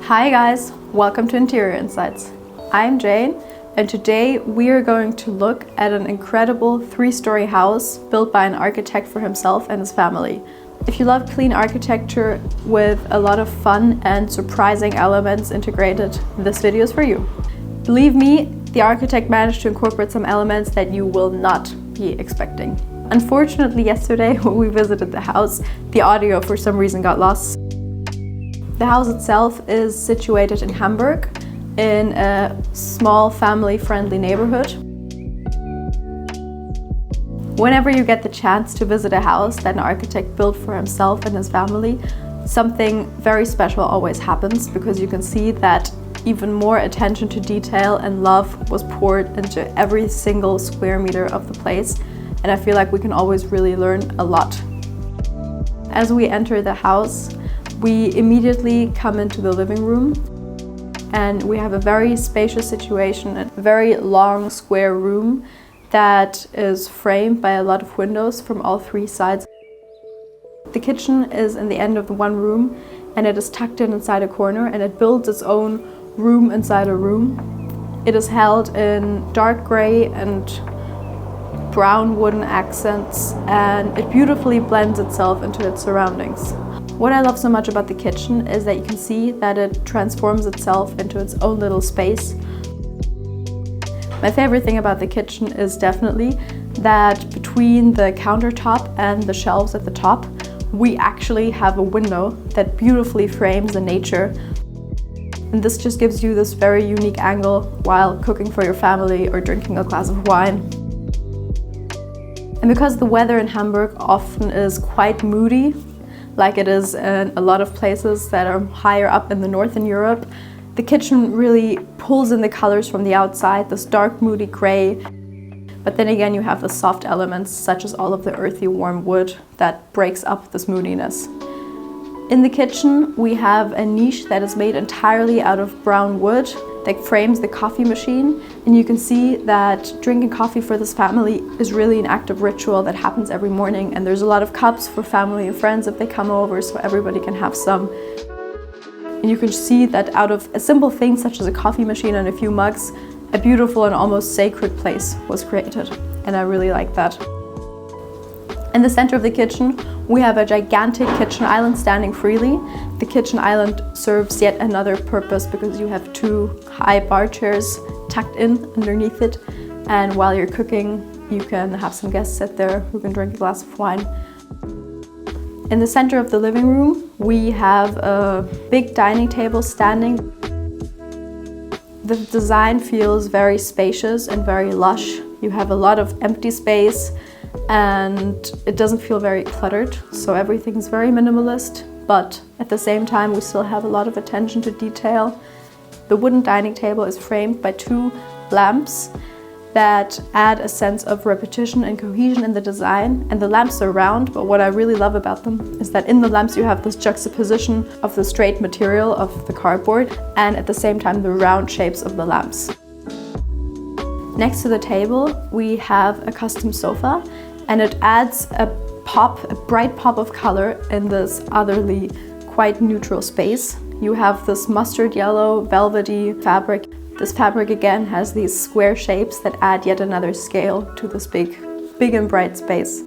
Hi guys, welcome to Interior Insights. I'm Jane, and today we are going to look at an incredible 3-story house built by an architect for himself and his family. If you love clean architecture with a lot of fun and surprising elements integrated, this video is for you. Believe me, the architect managed to incorporate some elements that you will not be expecting. Unfortunately, yesterday when we visited the house, the audio for some reason got lost. The house itself is situated in Hamburg, in a small family-friendly neighborhood. Whenever you get the chance to visit a house that an architect built for himself and his family, something very special always happens, because you can see that even more attention to detail and love was poured into every single square meter of the place, and I feel like we can always really learn a lot. As we enter the house, we immediately come into the living room, and we have a very spacious situation, a very long square room that is framed by a lot of windows from all 3 sides. The kitchen is in the end of the one room, and it is tucked in inside a corner, and it builds its own room inside a room. It is held in dark gray and brown wooden accents, and it beautifully blends itself into its surroundings. What I love so much about the kitchen is that you can see that it transforms itself into its own little space. My favorite thing about the kitchen is definitely that between the countertop and the shelves at the top, we actually have a window that beautifully frames the nature. And this just gives you this very unique angle while cooking for your family or drinking a glass of wine. And because the weather in Hamburg often is quite moody, like it is in a lot of places that are higher up in the northern Europe, the kitchen really pulls in the colors from the outside, this dark moody gray. But then again, you have the soft elements, such as all of the earthy warm wood that breaks up this moodiness. In the kitchen, we have a niche that is made entirely out of brown wood that frames the coffee machine. And you can see that drinking coffee for this family is really an act of ritual that happens every morning. And there's a lot of cups for family and friends if they come over, so everybody can have some. And you can see that out of a simple thing such as a coffee machine and a few mugs, a beautiful and almost sacred place was created. And I really like that. In the center of the kitchen, we have a gigantic kitchen island standing freely. The kitchen island serves yet another purpose because you have 2 high bar chairs tucked in underneath it. And while you're cooking, you can have some guests sit there who can drink a glass of wine. In the center of the living room, we have a big dining table standing. The design feels very spacious and very lush. You have a lot of empty space, and it doesn't feel very cluttered, so everything is very minimalist, but at the same time we still have a lot of attention to detail. The wooden dining table is framed by 2 lamps that add a sense of repetition and cohesion in the design, and the lamps are round, but what I really love about them is that in the lamps you have this juxtaposition of the straight material of the cardboard and at the same time the round shapes of the lamps. Next to the table, we have a custom sofa, and it adds a bright pop of color in this otherly quite neutral space. You have this mustard yellow velvety fabric. This fabric again has these square shapes that add yet another scale to this big and bright space.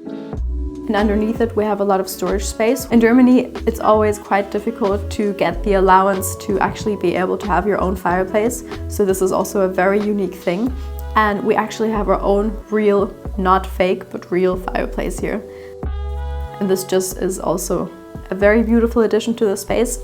And underneath it, we have a lot of storage space. In Germany, it's always quite difficult to get the allowance to actually be able to have your own fireplace. So this is also a very unique thing. And we actually have our own real, not fake, but real fireplace here. And this just is also a very beautiful addition to the space.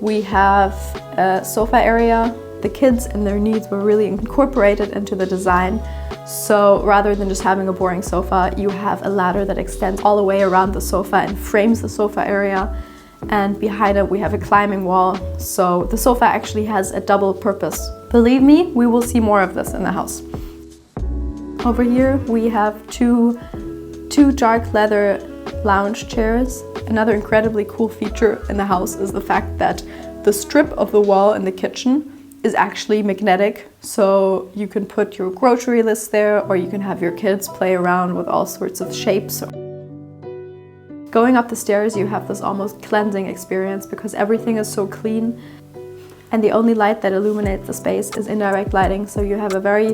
We have a sofa area. The kids and their needs were really incorporated into the design. So rather than just having a boring sofa, you have a ladder that extends all the way around the sofa and frames the sofa area. And behind it, we have a climbing wall. So the sofa actually has a double purpose. Believe me, we will see more of this in the house. Over here, we have two dark leather lounge chairs. Another incredibly cool feature in the house is the fact that the strip of the wall in the kitchen is actually magnetic, so you can put your grocery list there, or you can have your kids play around with all sorts of shapes. Going up the stairs, you have this almost cleansing experience because everything is so clean, and the only light that illuminates the space is indirect lighting, so you have a very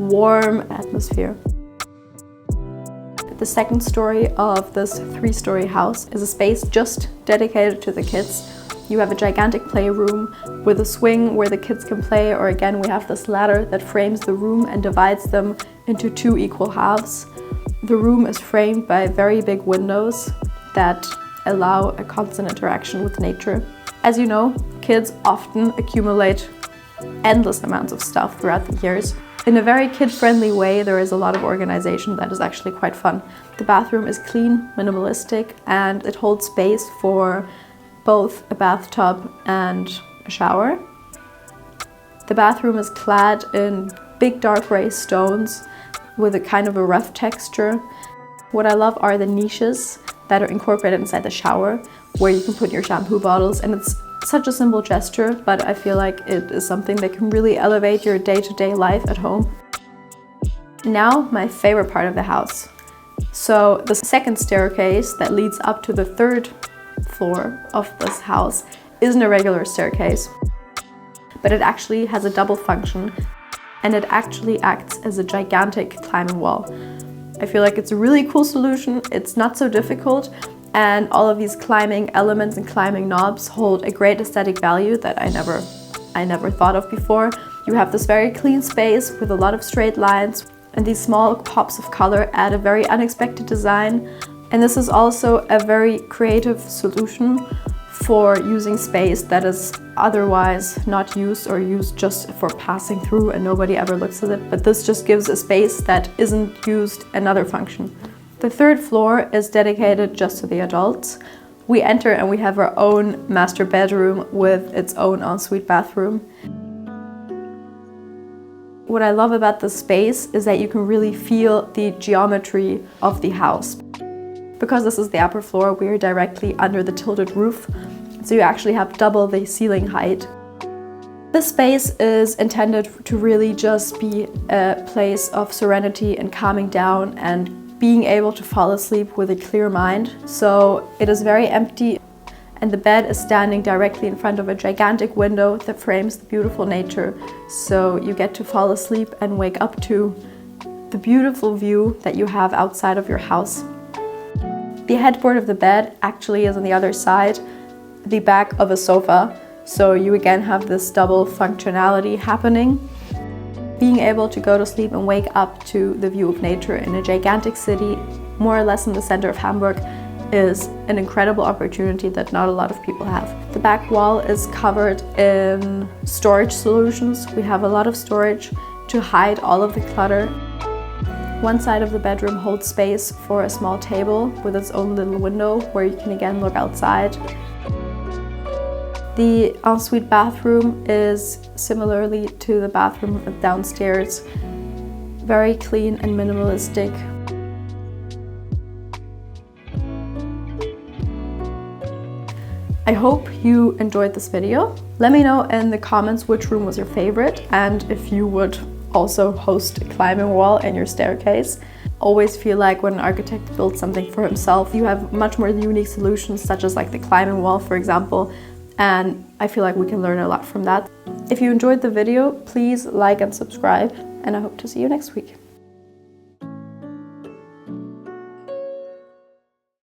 warm atmosphere. The second story of this 3-story house is a space just dedicated to the kids. You have a gigantic playroom with a swing where the kids can play, or again we have this ladder that frames the room and divides them into 2 equal halves. The room is framed by very big windows that allow a constant interaction with nature. As you know, kids often accumulate endless amounts of stuff throughout the years. In a very kid-friendly way, there is a lot of organization that is actually quite fun. The bathroom is clean, minimalistic, and it holds space for both a bathtub and a shower. The bathroom is clad in big dark gray stones with a kind of a rough texture. What I love are the niches that are incorporated inside the shower where you can put your shampoo bottles, and it's such a simple gesture, but I feel like it is something that can really elevate your day-to-day life at home. Now, my favorite part of the house. So the second staircase that leads up to the 3rd floor of this house isn't a regular staircase, but it actually has a double function, and it actually acts as a gigantic climbing wall. I feel like it's a really cool solution. It's not so difficult, and all of these climbing elements and climbing knobs hold a great aesthetic value that I never thought of before. You have this very clean space with a lot of straight lines, and these small pops of color add a very unexpected design. And this is also a very creative solution for using space that is otherwise not used or used just for passing through and nobody ever looks at it. But this just gives a space that isn't used another function. The 3rd floor is dedicated just to the adults. We enter and we have our own master bedroom with its own ensuite bathroom. What I love about this space is that you can really feel the geometry of the house. Because this is the upper floor, we are directly under the tilted roof, so you actually have double the ceiling height. This space is intended to really just be a place of serenity and calming down and being able to fall asleep with a clear mind. So it is very empty, and the bed is standing directly in front of a gigantic window that frames the beautiful nature. So you get to fall asleep and wake up to the beautiful view that you have outside of your house. The headboard of the bed actually is on the other side, the back of a sofa. So you again have this double functionality happening. Being able to go to sleep and wake up to the view of nature in a gigantic city, more or less in the center of Hamburg, is an incredible opportunity that not a lot of people have. The back wall is covered in storage solutions. We have a lot of storage to hide all of the clutter. One side of the bedroom holds space for a small table with its own little window where you can again look outside. The ensuite bathroom is similarly to the bathroom downstairs, very clean and minimalistic. I hope you enjoyed this video. Let me know in the comments which room was your favorite and if you would also host a climbing wall in your staircase. Always feel like when an architect builds something for himself, you have much more unique solutions, such as like the climbing wall, for example, and I feel like we can learn a lot from that. If you enjoyed the video, please like and subscribe, and I hope to see you next week.